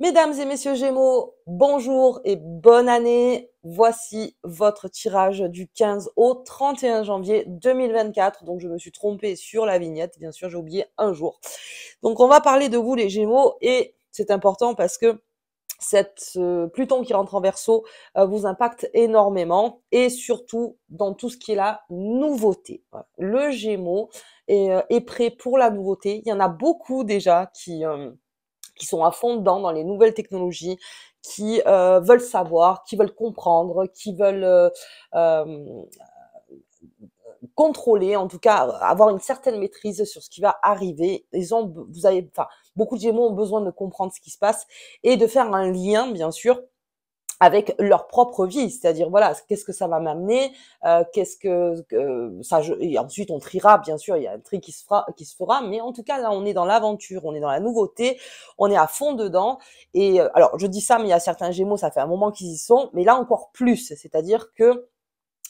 Mesdames et messieurs Gémeaux, bonjour et bonne année. Voici votre tirage du 15 au 31 janvier 2024. Donc, je me suis trompée sur la vignette. Bien sûr, j'ai oublié un jour. Donc, on va parler de vous, les Gémeaux. Et c'est important parce que cette Pluton qui rentre en Verseau vous impacte énormément. Et surtout, dans tout ce qui est la nouveauté. Voilà. Le Gémeaux est prêt pour la nouveauté. Il y en a beaucoup déjà qui sont à fond dedans dans les nouvelles technologies, qui veulent savoir, qui veulent comprendre, qui veulent contrôler, en tout cas avoir une certaine maîtrise sur ce qui va arriver. Beaucoup de Gémeaux ont besoin de comprendre ce qui se passe et de faire un lien, bien sûr, avec leur propre vie, c'est-à-dire voilà, qu'est-ce que ça va m'amener, qu'est-ce que ça, et ensuite on triera, bien sûr, il y a un tri qui se fera, mais en tout cas là on est dans l'aventure, on est dans la nouveauté, on est à fond dedans. Et alors je dis ça, mais il y a certains Gémeaux, ça fait un moment qu'ils y sont, mais là encore plus, c'est-à-dire que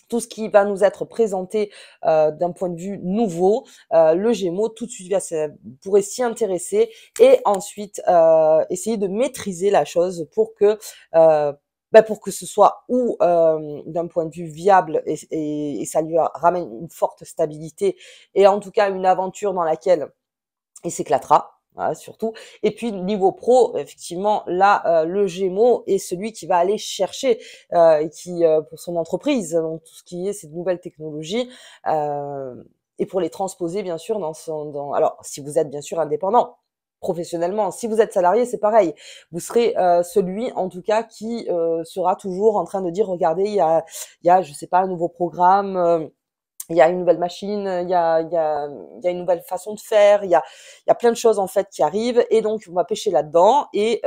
tout ce qui va nous être présenté d'un point de vue nouveau, le Gémeaux tout de suite pourrait s'y intéresser et ensuite essayer de maîtriser la chose pour que ce soit ou d'un point de vue viable et ça lui ramène une forte stabilité et en tout cas une aventure dans laquelle il s'éclatera. Voilà, surtout. Et puis niveau pro, effectivement, là, le Gémeaux est celui qui va aller chercher et qui pour son entreprise, donc tout ce qui est ces nouvelles technologies, et pour les transposer bien sûr Alors, si vous êtes bien sûr indépendant, professionnellement, si vous êtes salarié, c'est pareil. Vous serez celui, en tout cas, qui sera toujours en train de dire, regardez, il y a, je sais pas, un nouveau programme. Il y a une nouvelle machine, il y a une nouvelle façon de faire, il y a plein de choses en fait qui arrivent et donc on va pêcher là-dedans mais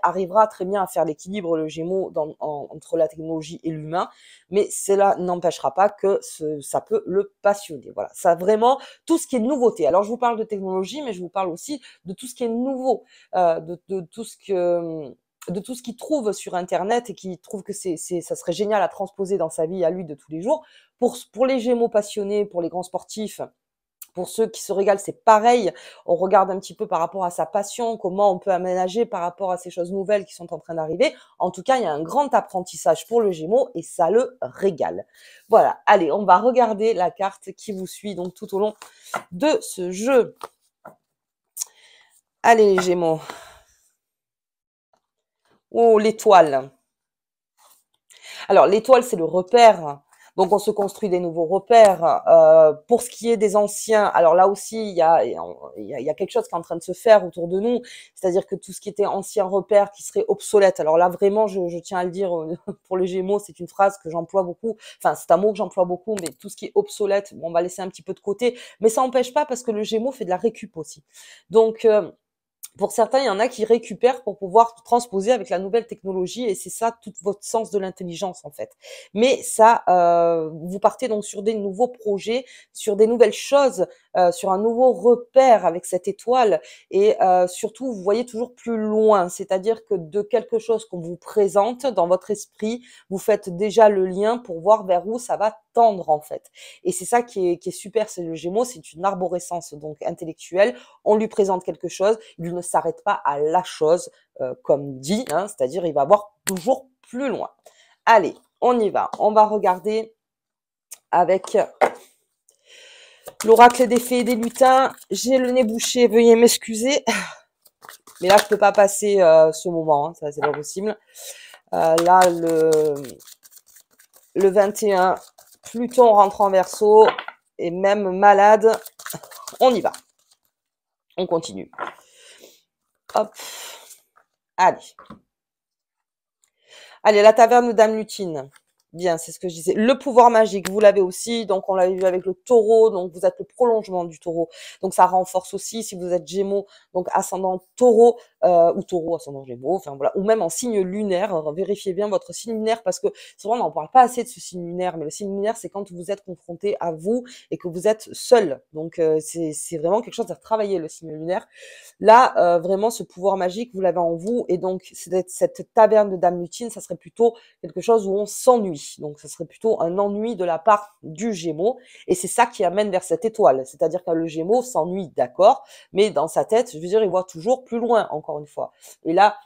arrivera très bien à faire l'équilibre le Gémeaux entre la technologie et l'humain, mais cela n'empêchera pas que ça peut le passionner. Voilà, ça vraiment tout ce qui est nouveauté. Alors je vous parle de technologie, mais je vous parle aussi de tout ce qui est nouveau, de tout ce que de tout ce qu'il trouve sur Internet et qui trouve que ça serait génial à transposer dans sa vie à lui de tous les jours. Pour les Gémeaux passionnés, pour les grands sportifs, pour ceux qui se régalent, c'est pareil. On regarde un petit peu par rapport à sa passion, comment on peut aménager par rapport à ces choses nouvelles qui sont en train d'arriver. En tout cas, il y a un grand apprentissage pour le Gémeaux et ça le régale. Voilà, allez, on va regarder la carte qui vous suit donc tout au long de ce jeu. Allez, les Gémeaux. Oh, l'étoile. Alors, l'étoile, c'est le repère. Donc, on se construit des nouveaux repères. Pour ce qui est des anciens, alors là aussi, il y a quelque chose qui est en train de se faire autour de nous. C'est-à-dire que tout ce qui était ancien repère qui serait obsolète. Alors là, vraiment, je tiens à le dire, pour les Gémeaux, c'est une phrase que j'emploie beaucoup. Enfin, c'est un mot que j'emploie beaucoup, mais tout ce qui est obsolète, bon, on va laisser un petit peu de côté. Mais ça n'empêche pas parce que le Gémeaux fait de la récup aussi. Donc, pour certains, il y en a qui récupèrent pour pouvoir transposer avec la nouvelle technologie et c'est ça tout votre sens de l'intelligence en fait. Mais ça, vous partez donc sur des nouveaux projets, sur des nouvelles choses, sur un nouveau repère avec cette étoile et surtout vous voyez toujours plus loin, c'est-à-dire que de quelque chose qu'on vous présente dans votre esprit, vous faites déjà le lien pour voir vers où ça va tendre en fait. Et c'est ça qui est super, c'est le Gémeaux, c'est une arborescence donc intellectuelle. On lui présente quelque chose, il ne s'arrête pas à la chose, comme dit, hein, c'est-à-dire il va voir toujours plus loin. Allez, on y va. On va regarder avec l'oracle des fées et des lutins. J'ai le nez bouché, veuillez m'excuser. Mais là, je peux pas passer ce moment, hein, ça c'est pas possible. Là, le 21, Pluton rentre en Verseau et même malade. On y va. On continue. Hop. Allez. Allez, la taverne de Dame Lutine. Bien, c'est ce que je disais. Le pouvoir magique, vous l'avez aussi. Donc, on l'avait vu avec le taureau. Donc, vous êtes le prolongement du taureau. Donc, ça renforce aussi si vous êtes Gémeaux, donc ascendant taureau ou taureau ascendant Gémeaux. Enfin voilà, ou même en signe lunaire. Vérifiez bien votre signe lunaire parce que c'est vrai, on n'en parle pas assez de ce signe lunaire. Mais le signe lunaire, c'est quand vous êtes confronté à vous et que vous êtes seul. Donc, c'est vraiment quelque chose à travailler le signe lunaire. Là, vraiment, ce pouvoir magique, vous l'avez en vous. Et donc, cette taverne de Dame Lutine, ça serait plutôt quelque chose où on s'ennuie. Donc, ça serait plutôt un ennui de la part du Gémeaux. Et c'est ça qui amène vers cette étoile. C'est-à-dire que le Gémeaux s'ennuie, d'accord, mais dans sa tête, je veux dire, il voit toujours plus loin, encore une fois. Et là,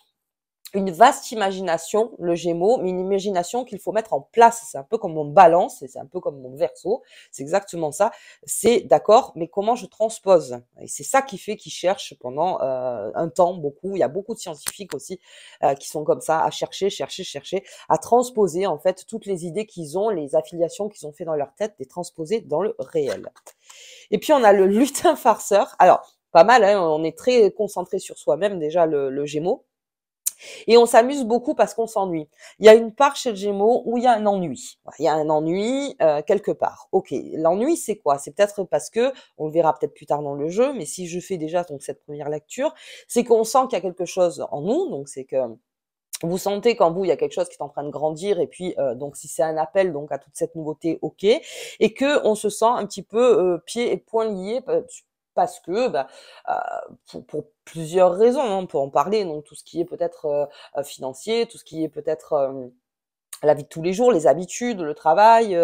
une vaste imagination, le Gémeaux, mais une imagination qu'il faut mettre en place. C'est un peu comme mon Balance et c'est un peu comme mon Verseau. C'est exactement ça. C'est d'accord, mais comment je transpose? Et c'est ça qui fait qu'ils cherchent pendant un temps beaucoup. Il y a beaucoup de scientifiques aussi qui sont comme ça, à chercher, à transposer en fait toutes les idées qu'ils ont, les affiliations qu'ils ont fait dans leur tête, les transposer dans le réel. Et puis on a le lutin farceur. Alors, pas mal, hein, on est très concentré sur soi-même déjà le Gémeaux. Et on s'amuse beaucoup parce qu'on s'ennuie. Il y a une part chez le Gémeaux où il y a un ennui. Il y a un ennui quelque part. Ok, l'ennui c'est quoi? C'est peut-être parce que, on le verra peut-être plus tard dans le jeu, mais si je fais déjà donc cette première lecture, c'est qu'on sent qu'il y a quelque chose en nous, donc c'est que vous sentez qu'en vous, il y a quelque chose qui est en train de grandir et puis donc si c'est un appel donc à toute cette nouveauté, ok, et que on se sent un petit peu pieds et poings liés parce que pour plusieurs raisons, hein, on peut en parler, donc tout ce qui est peut-être financier, tout ce qui est peut-être la vie de tous les jours, les habitudes, le travail,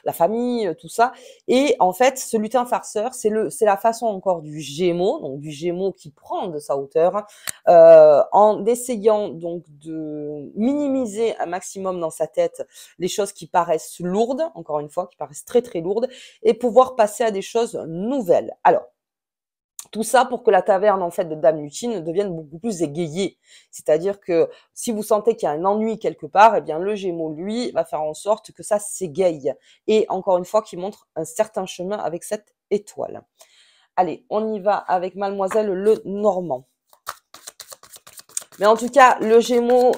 la famille, tout ça. Et en fait, ce lutin farceur, c'est la façon encore du Gémeaux, donc du Gémeaux qui prend de sa hauteur, en essayant donc de minimiser un maximum dans sa tête les choses qui paraissent lourdes, encore une fois, qui paraissent très très lourdes, et pouvoir passer à des choses nouvelles. Alors, tout ça pour que la taverne en fait de Dame Lutine devienne beaucoup plus égayée. C'est-à-dire que si vous sentez qu'il y a un ennui quelque part, eh bien le Gémeaux, lui, va faire en sorte que ça s'égaye. Et encore une fois, qu'il montre un certain chemin avec cette étoile. Allez, on y va avec Mademoiselle le Normand. Mais en tout cas, le Gémeaux,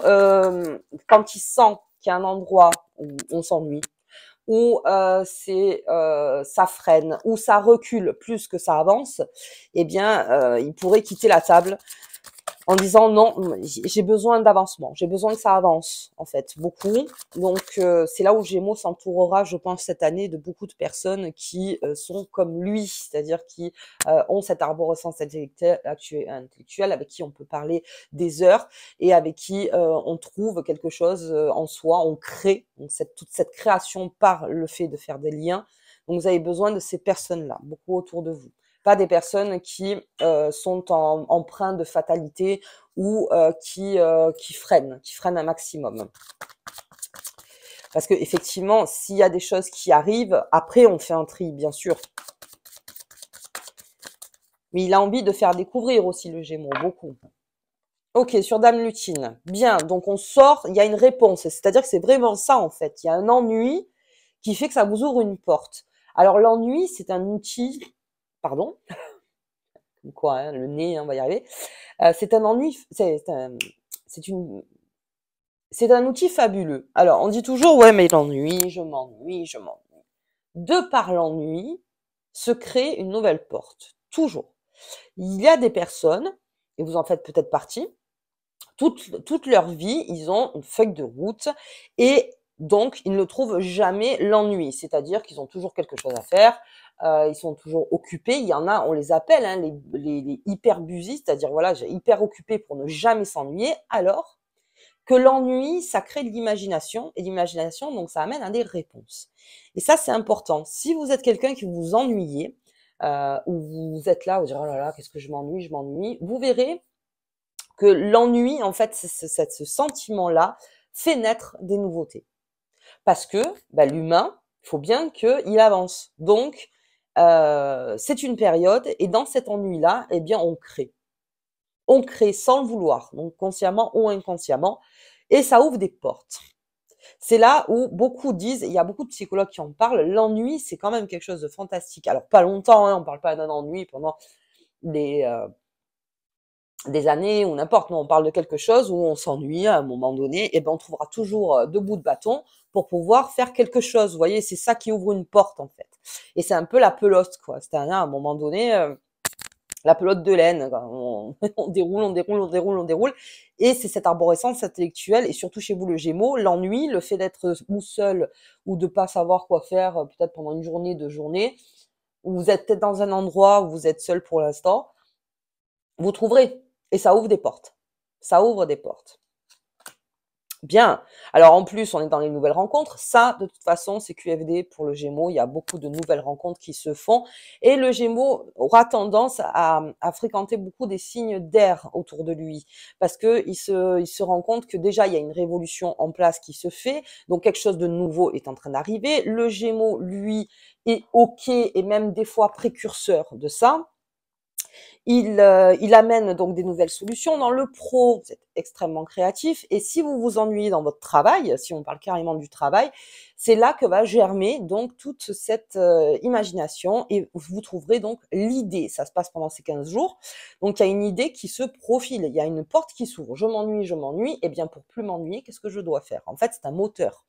quand il sent qu'il y a un endroit où on s'ennuie, où ça freine, où ça recule plus que ça avance, eh bien, il pourrait quitter la table en disant non, j'ai besoin d'avancement, j'ai besoin que ça avance en fait beaucoup. Donc c'est là où Gémeaux s'entourera, je pense, cette année de beaucoup de personnes qui sont comme lui, c'est-à-dire qui ont cette arborescence intellectuelle avec qui on peut parler des heures et avec qui on trouve quelque chose en soi, on crée donc toute cette création par le fait de faire des liens. Donc vous avez besoin de ces personnes-là, beaucoup autour de vous. Pas des personnes qui sont empreintes de fatalité ou qui freinent un maximum. Parce que effectivement, s'il y a des choses qui arrivent, après on fait un tri, bien sûr. Mais il a envie de faire découvrir aussi le Gémeaux, beaucoup. Ok, sur Dame Lutine. Bien, donc on sort, il y a une réponse. C'est-à-dire que c'est vraiment ça en fait. Il y a un ennui qui fait que ça vous ouvre une porte. Alors l'ennui, c'est un outil... Pardon, quoi, hein, le nez, hein, on va y arriver. C'est un ennui, c'est un outil fabuleux. Alors, on dit toujours, ouais, mais l'ennui, je m'ennuie, je m'ennuie. De par l'ennui, se crée une nouvelle porte. Toujours. Il y a des personnes, et vous en faites peut-être partie, toute leur vie, ils ont une feuille de route et donc ils ne trouvent jamais l'ennui. C'est-à-dire qu'ils ont toujours quelque chose à faire, ils sont toujours occupés. Il y en a, on les appelle hein, les hyper busy, c'est-à-dire voilà, hyper occupés pour ne jamais s'ennuyer. Alors que l'ennui, ça crée de l'imagination et l'imagination, donc ça amène à des réponses. Et ça, c'est important. Si vous êtes quelqu'un qui vous ennuyez, ou vous êtes là, vous direz oh là là, qu'est-ce que je m'ennuie, vous verrez que l'ennui, en fait, ce sentiment-là fait naître des nouveautés. Parce que l'humain, il faut bien qu'il avance. Donc, c'est une période, et dans cet ennui-là, eh bien, on crée. On crée sans le vouloir, donc consciemment ou inconsciemment, et ça ouvre des portes. C'est là où beaucoup disent, il y a beaucoup de psychologues qui en parlent, l'ennui, c'est quand même quelque chose de fantastique. Alors, pas longtemps, hein, on ne parle pas d'un ennui pendant des années ou n'importe, non, on parle de quelque chose où on s'ennuie à un moment donné, et ben on trouvera toujours deux bouts de bâton pour pouvoir faire quelque chose. Vous voyez, c'est ça qui ouvre une porte en fait. Et c'est un peu la pelote, quoi. C'est-à-dire à un moment donné, la pelote de laine. On déroule, on déroule, on déroule, on déroule. Et c'est cette arborescence intellectuelle, et surtout chez vous le Gémeaux, l'ennui, le fait d'être ou seul, ou de pas savoir quoi faire, peut-être pendant une journée, 2 journées, ou vous êtes peut-être dans un endroit où vous êtes seul pour l'instant, vous trouverez. Et ça ouvre des portes. Ça ouvre des portes. Bien. Alors en plus, on est dans les nouvelles rencontres. Ça, de toute façon, c'est QFD pour le Gémeaux. Il y a beaucoup de nouvelles rencontres qui se font. Et le Gémeaux aura tendance à fréquenter beaucoup des signes d'air autour de lui. Parce que il se rend compte que déjà, il y a une révolution en place qui se fait. Donc quelque chose de nouveau est en train d'arriver. Le Gémeaux, lui, est OK et même des fois précurseur de ça. Il amène donc des nouvelles solutions. Dans le pro, vous êtes extrêmement créatif. Et si vous vous ennuyez dans votre travail, si on parle carrément du travail, c'est là que va germer donc toute cette imagination et vous trouverez donc l'idée. Ça se passe pendant ces 15 jours. Donc il y a une idée qui se profile. Il y a une porte qui s'ouvre. Je m'ennuie, je m'ennuie. Eh bien pour plus m'ennuyer, qu'est-ce que je dois faire? En fait, c'est un moteur.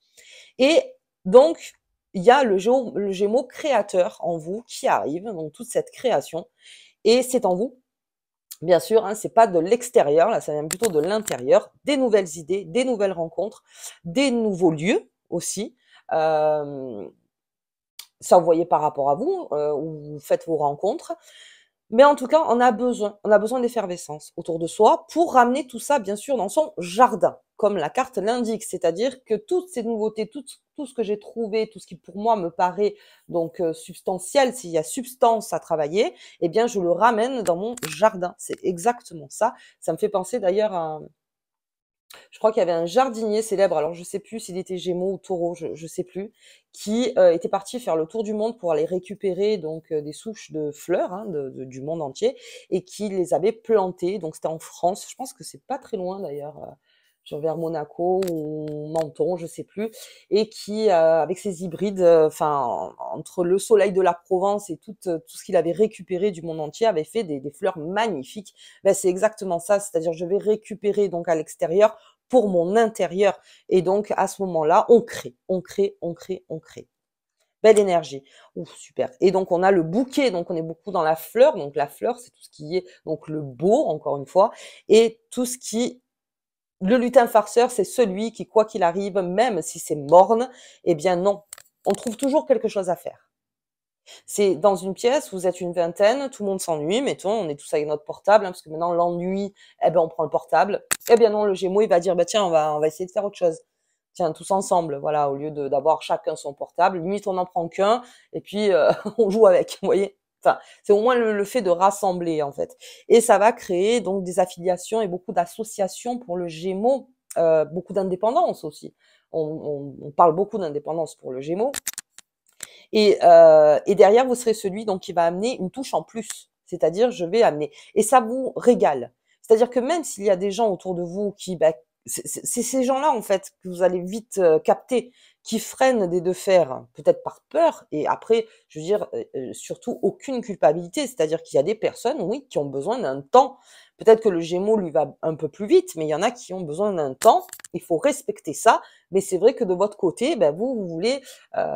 Et donc, il y a le Gémeaux créateur en vous qui arrive, donc toute cette création. Et c'est en vous, bien sûr, hein, c'est pas de l'extérieur, là, ça vient plutôt de l'intérieur, des nouvelles idées, des nouvelles rencontres, des nouveaux lieux aussi. Euh, Ça, vous voyez par rapport à vous, où vous faites vos rencontres. Mais en tout cas, on a besoin d'effervescence autour de soi pour ramener tout ça, bien sûr, dans son jardin, comme la carte l'indique. C'est-à-dire que toutes ces nouveautés, tout ce que j'ai trouvé, tout ce qui pour moi me paraît donc substantiel, s'il y a substance à travailler, eh bien, je le ramène dans mon jardin. C'est exactement ça. Ça me fait penser d'ailleurs à, je crois qu'il y avait un jardinier célèbre, alors je sais plus s'il était Gémeaux ou Taureau, je sais plus, qui était parti faire le tour du monde pour aller récupérer donc des souches de fleurs hein, du monde entier et qui les avait plantées. Donc c'était en France, je pense que c'est pas très loin d'ailleurs, genre vers Monaco ou Menton, je sais plus, et qui avec ses hybrides, enfin entre le soleil de la Provence et tout ce qu'il avait récupéré du monde entier, avait fait des fleurs magnifiques. Ben, c'est exactement ça, c'est-à-dire je vais récupérer donc à l'extérieur pour mon intérieur. Et donc, à ce moment-là, on crée, on crée, on crée, on crée. Belle énergie. Ouf, super. Et donc, on a le bouquet. Donc, on est beaucoup dans la fleur. Donc, la fleur, c'est tout ce qui est, donc, le beau, encore une fois. Et tout ce qui, le lutin farceur, c'est celui qui, quoi qu'il arrive, même si c'est morne, eh bien, non. On trouve toujours quelque chose à faire. C'est dans une pièce, vous êtes une vingtaine, tout le monde s'ennuie, mettons, on est tous avec notre portable, hein, parce que maintenant l'ennui, eh ben on prend le portable. Eh bien non, le Gémeaux, il va dire, bah tiens, on va essayer de faire autre chose. Tiens, tous ensemble, voilà, au lieu d'avoir chacun son portable, limite on n'en prend qu'un, et puis on joue avec, vous voyez. Enfin, c'est au moins le fait de rassembler, en fait. Et ça va créer donc des affiliations et beaucoup d'associations pour le Gémeaux, beaucoup d'indépendance aussi. On parle beaucoup d'indépendance pour le Gémeaux. Et derrière, vous serez celui donc qui va amener une touche en plus. C'est-à-dire, je vais amener. Et ça vous régale. C'est-à-dire que même s'il y a des gens autour de vous qui, bah, c'est ces gens-là, en fait, que vous allez vite capter, qui freinent des deux fers, peut-être par peur, et après, je veux dire, surtout aucune culpabilité. C'est-à-dire qu'il y a des personnes, oui, qui ont besoin d'un temps. Peut-être que le Gémeaux lui va un peu plus vite, mais il y en a qui ont besoin d'un temps. Il faut respecter ça. Mais c'est vrai que de votre côté, ben vous voulez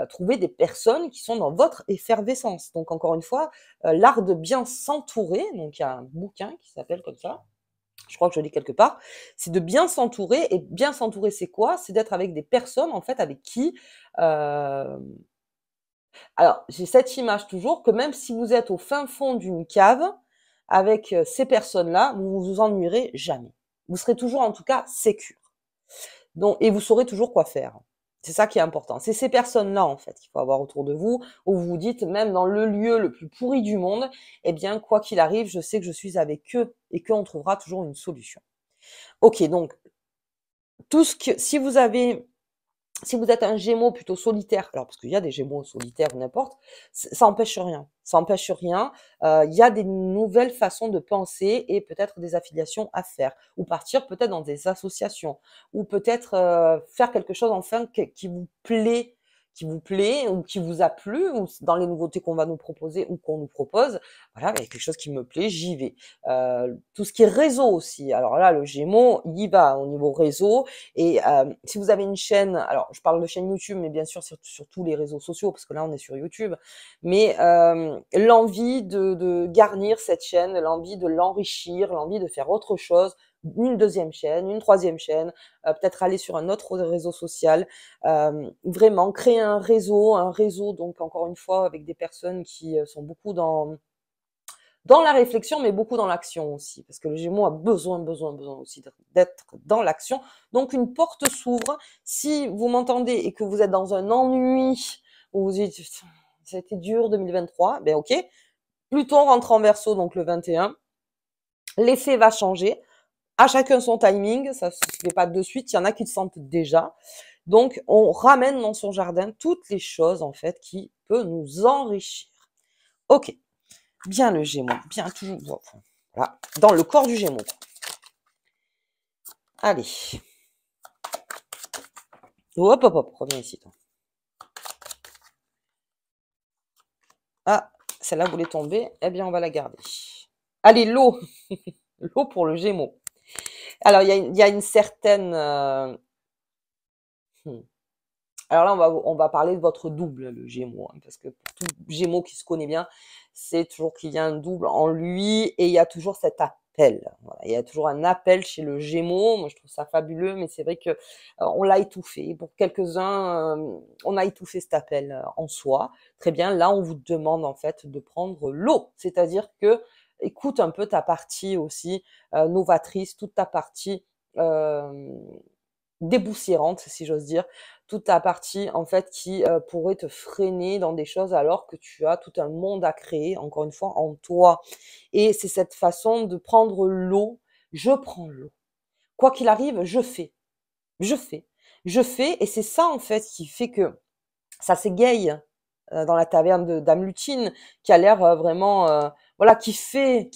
trouver des personnes qui sont dans votre effervescence. Donc encore une fois, l'art de bien s'entourer, donc il y a un bouquin qui s'appelle comme ça, je crois que je lis quelque part, c'est de bien s'entourer. Et bien s'entourer, c'est quoi? C'est d'être avec des personnes, en fait, avec qui... euh, Alors, j'ai cette image toujours que même si vous êtes au fin fond d'une cave, avec ces personnes-là, vous vous ennuierez jamais. Vous serez toujours, en tout cas, sécure. Donc, et vous saurez toujours quoi faire. C'est ça qui est important. C'est ces personnes-là, en fait, qu'il faut avoir autour de vous, où vous vous dites, même dans le lieu le plus pourri du monde, eh bien, quoi qu'il arrive, je sais que je suis avec eux et qu'on trouvera toujours une solution. Ok, donc, tout ce que, si vous êtes un Gémeaux plutôt solitaire, alors parce qu'il y a des Gémeaux solitaires ou n'importe, ça empêche rien. Ça empêche rien. Il y a des nouvelles façons de penser et peut-être des affiliations à faire, ou partir peut-être dans des associations, ou peut-être faire quelque chose enfin qui vous plaît ou qui vous a plu, ou dans les nouveautés qu'on va nous proposer ou qu'on nous propose. Voilà, il y a quelque chose qui me plaît, j'y vais. Tout ce qui est réseau aussi. Alors là, le Gémeaux, il y va au niveau réseau. Et si vous avez une chaîne, alors je parle de chaîne YouTube, mais bien sûr sur tous les réseaux sociaux, parce que là on est sur YouTube, mais l'envie de garnir cette chaîne, l'envie de l'enrichir, l'envie de faire autre chose, une deuxième chaîne, une troisième chaîne, peut-être aller sur un autre réseau social, vraiment créer un réseau donc encore une fois avec des personnes qui sont beaucoup dans la réflexion, mais beaucoup dans l'action aussi, parce que le Gémeaux a besoin aussi d'être dans l'action. Donc une porte s'ouvre. Si vous m'entendez et que vous êtes dans un ennui, où vous dites, ça a été dur 2023, ben ok. Pluton rentre en Verseau, donc le 21. L'effet va changer. À chacun son timing, ça se fait pas de suite. Il y en a qui le sentent déjà. Donc, on ramène dans son jardin toutes les choses, en fait, qui peuvent nous enrichir. Ok. Bien le Gémeaux. Bien toujours. Voilà. Dans le corps du Gémeaux. Allez. Hop, hop, hop. Reviens ici, toi. Ah, celle-là voulait tomber. Eh bien, on va la garder. Allez, l'eau. L'eau pour le Gémeaux. Alors, il y a une certaine... Alors là, on va parler de votre double, le Gémeaux, hein, parce que pour tout Gémeaux qui se connaît bien, c'est toujours qu'il y a un double en lui et il y a toujours cet appel. Voilà, il y a toujours un appel chez le Gémeaux. Moi, je trouve ça fabuleux, mais c'est vrai que on l'a étouffé. Pour quelques-uns, on a étouffé cet appel en soi. Très bien. Là, on vous demande en fait de prendre l'eau, c'est-à-dire que écoute un peu ta partie aussi novatrice, toute ta partie déboussiérante, si j'ose dire, toute ta partie en fait qui pourrait te freiner dans des choses alors que tu as tout un monde à créer, encore une fois, en toi. Et c'est cette façon de prendre l'eau. Je prends l'eau. Quoi qu'il arrive, je fais. Je fais. Je fais. Et c'est ça en fait qui fait que ça s'égaye dans la taverne de Dame Lutine, qui a l'air vraiment, voilà, qui fait,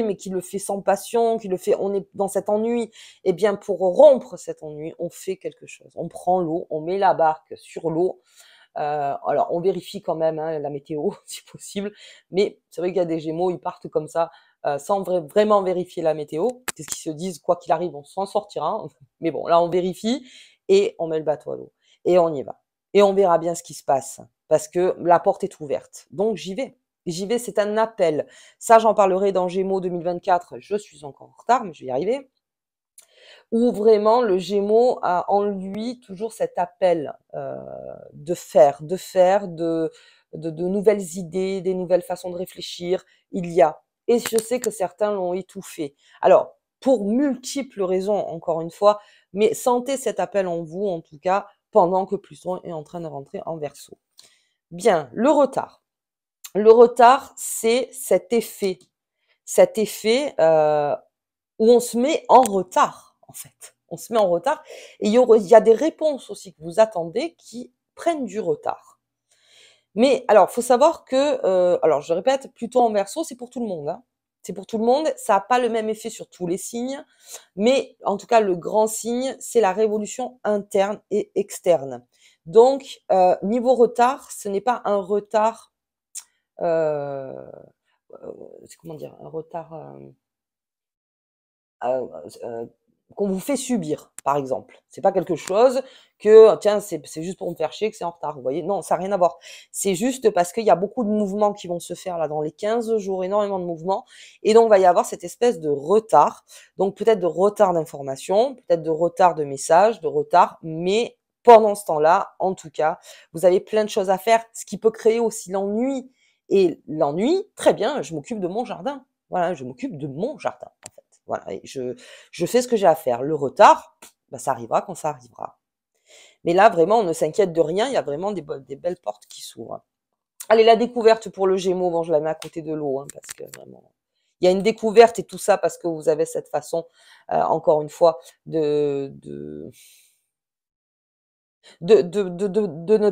mais qui le fait sans passion, qui le fait, on est dans cet ennui. Eh bien, pour rompre cet ennui, on fait quelque chose. On prend l'eau, on met la barque sur l'eau. Alors, on vérifie quand même hein, la météo, si possible. Mais c'est vrai qu'il y a des Gémeaux, ils partent comme ça, sans vraiment vérifier la météo. Qu'est-ce qu'ils se disent, quoi qu'il arrive, on s'en sortira. Mais bon, là, on vérifie et on met le bateau à l'eau. Et on y va. Et on verra bien ce qui se passe. Parce que la porte est ouverte. Donc, j'y vais. J'y vais, c'est un appel. Ça, j'en parlerai dans Gémeaux 2024. Je suis encore en retard, mais je vais y arriver. Où vraiment le Gémeaux a en lui toujours cet appel de nouvelles idées, des nouvelles façons de réfléchir. Il y a. Et je sais que certains l'ont étouffé. Alors, pour multiples raisons, encore une fois, mais sentez cet appel en vous, en tout cas, pendant que Pluton est en train de rentrer en Verseau. Bien, le retard. Le retard, c'est cet effet où on se met en retard, en fait. On se met en retard et il y a des réponses aussi que vous attendez qui prennent du retard. Mais alors, faut savoir que, alors je répète, Pluton en Verseau, c'est pour tout le monde. Hein. C'est pour tout le monde. Ça n'a pas le même effet sur tous les signes, mais en tout cas, le grand signe, c'est la révolution interne et externe. Donc, niveau retard, ce n'est pas un retard, euh, c'est comment dire, un retard. euh, euh, qu'on vous fait subir, par exemple. C'est pas quelque chose que, tiens, c'est juste pour me faire chier que c'est en retard, vous voyez. Non, ça n'a rien à voir. C'est juste parce qu'il y a beaucoup de mouvements qui vont se faire là dans les 15 jours, énormément de mouvements. Et donc, il va y avoir cette espèce de retard. Donc, peut-être de retard d'information, peut-être de retard de messages, de retard, mais pendant ce temps-là, en tout cas, vous avez plein de choses à faire, ce qui peut créer aussi l'ennui. Et l'ennui, très bien, je m'occupe de mon jardin. Voilà, je m'occupe de mon jardin, en fait. Voilà, et je fais ce que j'ai à faire. Le retard, bah, ça arrivera quand ça arrivera. Mais là, vraiment, on ne s'inquiète de rien. Il y a vraiment des belles portes qui s'ouvrent. Allez, la découverte pour le Gémeaux, bon, je la mets à côté de l'eau, hein, parce que vraiment, il y a une découverte et tout ça parce que vous avez cette façon, encore une fois, de ne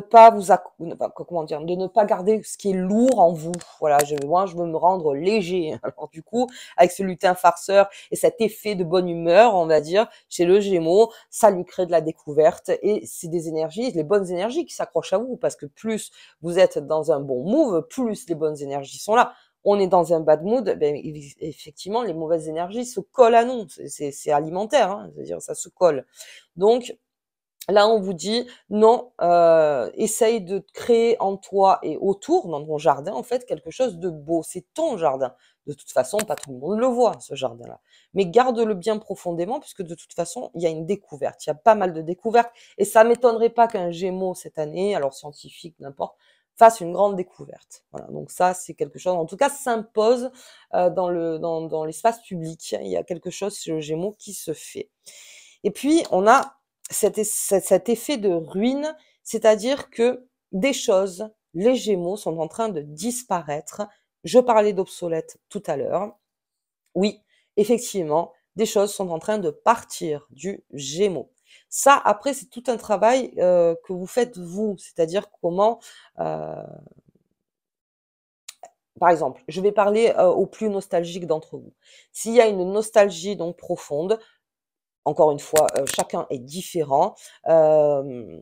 pas comment dire, de ne pas garder ce qui est lourd en vous. Voilà, moi, je veux me rendre léger. Alors, du coup, avec ce lutin farceur et cet effet de bonne humeur, on va dire, chez le Gémeaux, ça lui crée de la découverte et c'est des énergies, les bonnes énergies qui s'accrochent à vous parce que plus vous êtes dans un bon move, plus les bonnes énergies sont là. On est dans un bad mood, ben, effectivement, les mauvaises énergies se collent à nous. C'est alimentaire, hein, c'est-à-dire ça se colle. Donc, là, on vous dit non, essaye de créer en toi et autour, dans ton jardin, en fait, quelque chose de beau. C'est ton jardin. De toute façon, pas tout le monde le voit, ce jardin-là. Mais garde-le bien profondément, puisque de toute façon, il y a une découverte. Il y a pas mal de découvertes. Et ça m'étonnerait pas qu'un Gémeaux cette année, alors scientifique, n'importe, fasse une grande découverte. Voilà, donc ça, c'est quelque chose, en tout cas, s'impose dans l'espace public. Il y a quelque chose chez le Gémeaux qui se fait. Et puis, on a cet effet de ruine, c'est-à-dire que des choses, les Gémeaux sont en train de disparaître. Je parlais d'obsolète tout à l'heure. Oui, effectivement, des choses sont en train de partir du Gémeaux. Ça, après, c'est tout un travail que vous faites vous, c'est-à-dire comment, par exemple, je vais parler aux plus nostalgiques d'entre vous. S'il y a une nostalgie donc profonde, encore une fois, chacun est différent. euh,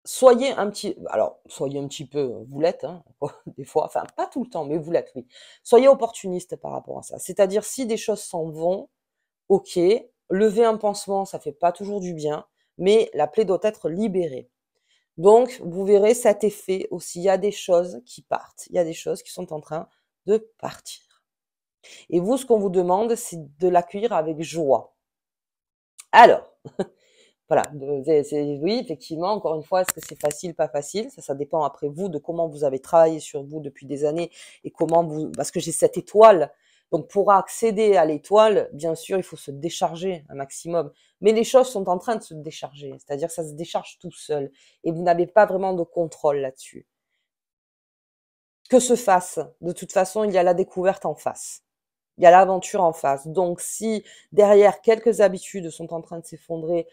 soyez un petit peu, vous l'êtes, hein, des fois, enfin pas tout le temps, mais vous l'êtes, oui. Soyez opportuniste par rapport à ça. C'est-à-dire si des choses s'en vont, ok, lever un pansement, ça fait pas toujours du bien, mais la plaie doit être libérée. Donc, vous verrez cet effet aussi. Il y a des choses qui partent, il y a des choses qui sont en train de partir. Et vous, ce qu'on vous demande, c'est de l'accueillir avec joie. Alors, voilà, oui, effectivement, encore une fois, est-ce que c'est facile, pas facile? Ça dépend après vous de comment vous avez travaillé sur vous depuis des années et comment vous, parce que j'ai cette étoile. Donc, pour accéder à l'étoile, bien sûr, il faut se décharger un maximum. Mais les choses sont en train de se décharger. C'est-à-dire que ça se décharge tout seul et vous n'avez pas vraiment de contrôle là-dessus. Que se fasse? De toute façon, il y a la découverte en face. Il y a l'aventure en face. Donc, si derrière quelques habitudes sont en train de s'effondrer,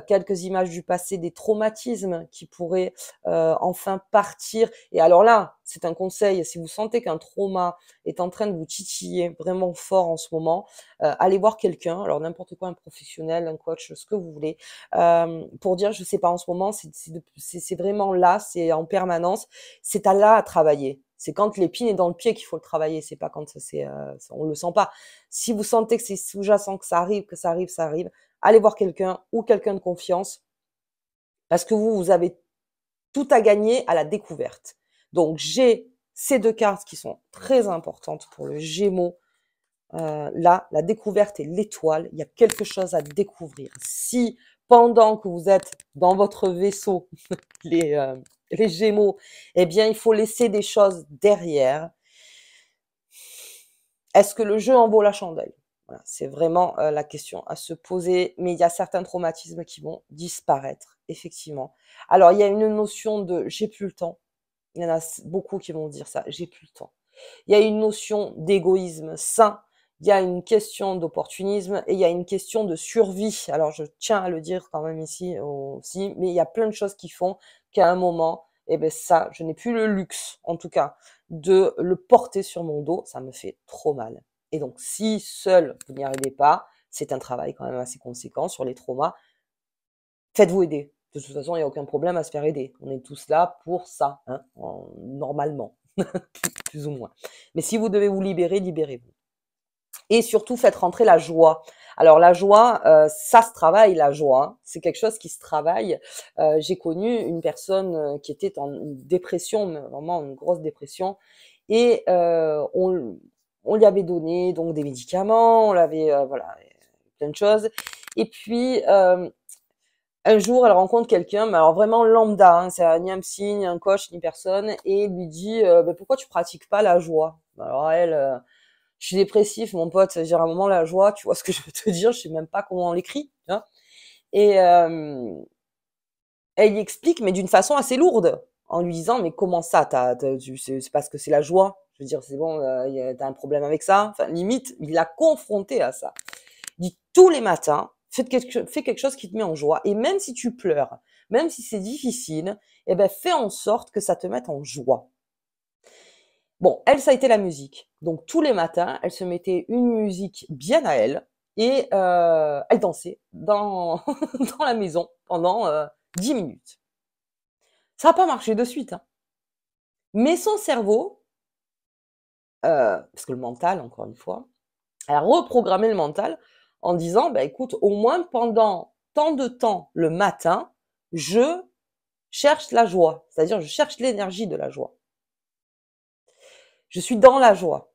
quelques images du passé, des traumatismes qui pourraient enfin partir. Et alors là, c'est un conseil, si vous sentez qu'un trauma est en train de vous titiller vraiment fort en ce moment, allez voir quelqu'un, alors n'importe quoi, un professionnel, un coach, ce que vous voulez, pour dire, je sais pas, en ce moment, c'est vraiment là, c'est en permanence, c'est à là à travailler. C'est quand l'épine est dans le pied qu'il faut le travailler, c'est pas quand on le sent pas. Si vous sentez que c'est sous-jacent, que ça arrive, que ça arrive, ça arrive, allez voir quelqu'un ou quelqu'un de confiance, parce que vous avez tout à gagner à la découverte. Donc j'ai ces deux cartes qui sont très importantes pour le Gémeaux. Là, la découverte et l'étoile, il y a quelque chose à découvrir. Si pendant que vous êtes dans votre vaisseau, les, les Gémeaux, eh bien, il faut laisser des choses derrière. Est-ce que le jeu en vaut la chandelle? Voilà, c'est vraiment la question à se poser. Mais il y a certains traumatismes qui vont disparaître, effectivement. Alors, il y a une notion de j'ai plus le temps. Il y en a beaucoup qui vont dire ça, j'ai plus le temps. Il y a une notion d'égoïsme sain. Il y a une question d'opportunisme et il y a une question de survie. Alors, je tiens à le dire quand même ici aussi, mais il y a plein de choses qui font qu'à un moment, eh ben ça, je n'ai plus le luxe, en tout cas, de le porter sur mon dos. Ça me fait trop mal. Et donc, si seul vous n'y arrivez pas, c'est un travail quand même assez conséquent sur les traumas. Faites-vous aider. De toute façon, il n'y a aucun problème à se faire aider. On est tous là pour ça, hein, normalement, plus ou moins. Mais si vous devez vous libérer, libérez-vous. Et surtout, faites rentrer la joie. Alors la joie, ça se travaille, la joie. Hein. C'est quelque chose qui se travaille. J'ai connu une personne qui était en dépression, vraiment une grosse dépression, et on lui avait donné donc des médicaments, on l'avait voilà, plein de choses. Et puis un jour, elle rencontre quelqu'un, mais alors vraiment lambda, hein, c'est ni un psy, ni un coach, ni personne, et lui dit bah, pourquoi tu pratiques pas la joie? Alors elle, je suis dépressif, mon pote, dire à un moment la joie, tu vois ce que je veux te dire, je sais même pas comment on l'écrit, hein. Et elle y explique, mais d'une façon assez lourde, en lui disant mais comment ça, c'est parce que c'est la joie. Je veux dire, c'est bon, t'as un problème avec ça. Enfin, limite, il l'a confronté à ça. Il dit tous les matins, fais quelque chose qui te met en joie. Et même si tu pleures, même si c'est difficile, eh ben, fais en sorte que ça te mette en joie. Bon, elle, ça a été la musique. Donc, tous les matins, elle se mettait une musique bien à elle et elle dansait dans, dans la maison pendant 10 minutes. Ça n'a pas marché de suite, hein. Mais son cerveau, parce que le mental, encore une fois, elle a reprogrammé le mental en disant, bah, écoute, au moins pendant tant de temps le matin, je cherche la joie, c'est-à-dire je cherche l'énergie de la joie. Je suis dans la joie,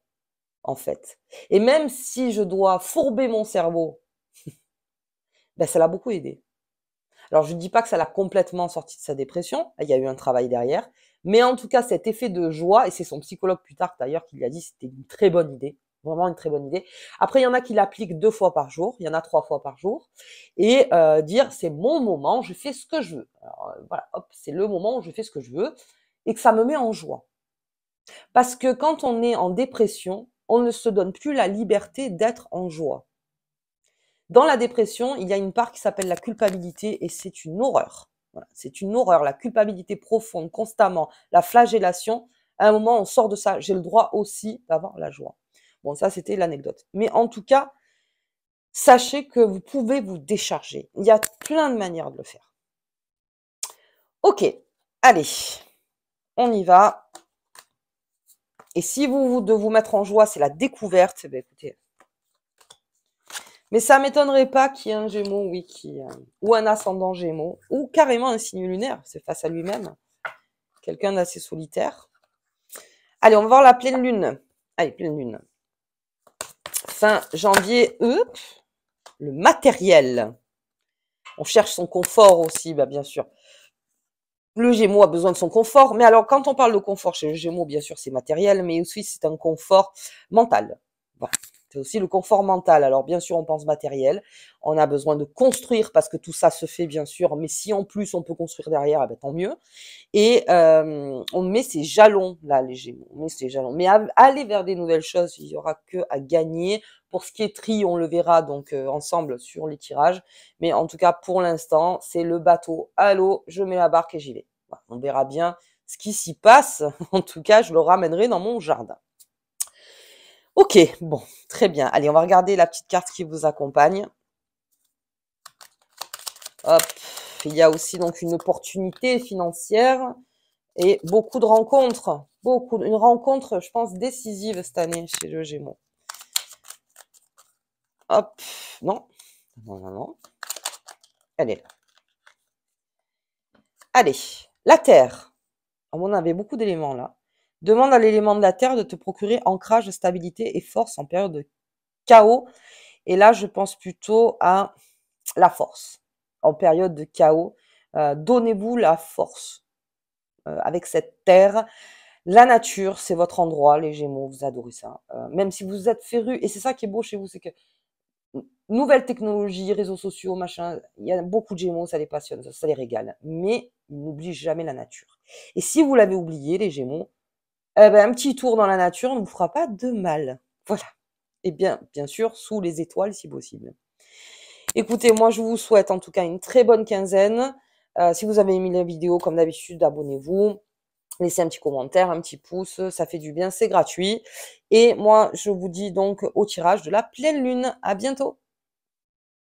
en fait. Et même si je dois fourber mon cerveau, ben ça l'a beaucoup aidé. Alors, je ne dis pas que ça l'a complètement sorti de sa dépression, il y a eu un travail derrière, mais en tout cas, cet effet de joie, et c'est son psychologue plus tard d'ailleurs qui lui a dit que c'était une très bonne idée, vraiment une très bonne idée. Après, il y en a qui l'appliquent 2 fois par jour, il y en a 3 fois par jour, et dire c'est mon moment, je fais ce que je veux. Alors, voilà, hop, c'est le moment où je fais ce que je veux, et que ça me met en joie. Parce que quand on est en dépression, on ne se donne plus la liberté d'être en joie. Dans la dépression, il y a une part qui s'appelle la culpabilité et c'est une horreur. Voilà, c'est une horreur, la culpabilité profonde, constamment, la flagellation. À un moment, on sort de ça. J'ai le droit aussi d'avoir la joie. Bon, ça, c'était l'anecdote. Mais en tout cas, sachez que vous pouvez vous décharger. Il y a plein de manières de le faire. Ok, allez, on y va. Et si vous de vous mettre en joie, c'est la découverte, eh bien, écoutez. Mais ça m'étonnerait pas qu'il y ait un Gémeaux, oui, ou un ascendant Gémeaux, ou carrément un signe lunaire, c'est face à lui-même. Quelqu'un d'assez solitaire. Allez, on va voir la pleine lune. Allez, pleine lune. Fin janvier, le matériel. On cherche son confort aussi, bah, bien sûr. Le Gémeaux a besoin de son confort, mais alors quand on parle de confort chez le Gémeaux, bien sûr, c'est matériel, mais aussi c'est un confort mental. Voilà. C'est aussi le confort mental. Alors bien sûr, on pense matériel, on a besoin de construire parce que tout ça se fait bien sûr, mais si en plus on peut construire derrière, eh ben, tant mieux. Et on met ses jalons là, les Gémeaux, on met ses jalons. Mais aller vers des nouvelles choses, il y aura que à gagner. Pour ce qui est tri, on le verra donc ensemble sur les tirages. Mais en tout cas, pour l'instant, c'est le bateau à l'eau, je mets la barque et j'y vais. Voilà, on verra bien ce qui s'y passe. En tout cas, je le ramènerai dans mon jardin. Ok, bon, très bien. Allez, on va regarder la petite carte qui vous accompagne. Hop, il y a aussi donc une opportunité financière et beaucoup de rencontres. Une rencontre, je pense, décisive cette année chez le Gémeaux. Hop, non, non, non, non. Elle est là. Allez, la Terre. On avait beaucoup d'éléments là. Demande à l'élément de la Terre de te procurer ancrage, stabilité et force en période de chaos. Et là, je pense plutôt à la force. En période de chaos, donnez-vous la force avec cette Terre. La nature, c'est votre endroit, les Gémeaux, vous adorez ça. Même si vous êtes férus, et c'est ça qui est beau chez vous, c'est que nouvelles technologies, réseaux sociaux, machin, il y a beaucoup de Gémeaux, ça les passionne, ça les régale. Mais ils n'oublient jamais la nature. Et si vous l'avez oublié, les Gémeaux, eh ben, un petit tour dans la nature ne vous fera pas de mal. Voilà. Et bien sûr, sous les étoiles si possible. Écoutez, moi je vous souhaite en tout cas une très bonne quinzaine. Si vous avez aimé la vidéo, comme d'habitude, abonnez-vous. Laissez un petit commentaire, un petit pouce, ça fait du bien, c'est gratuit. Et moi, je vous dis donc au tirage de la pleine lune. À bientôt!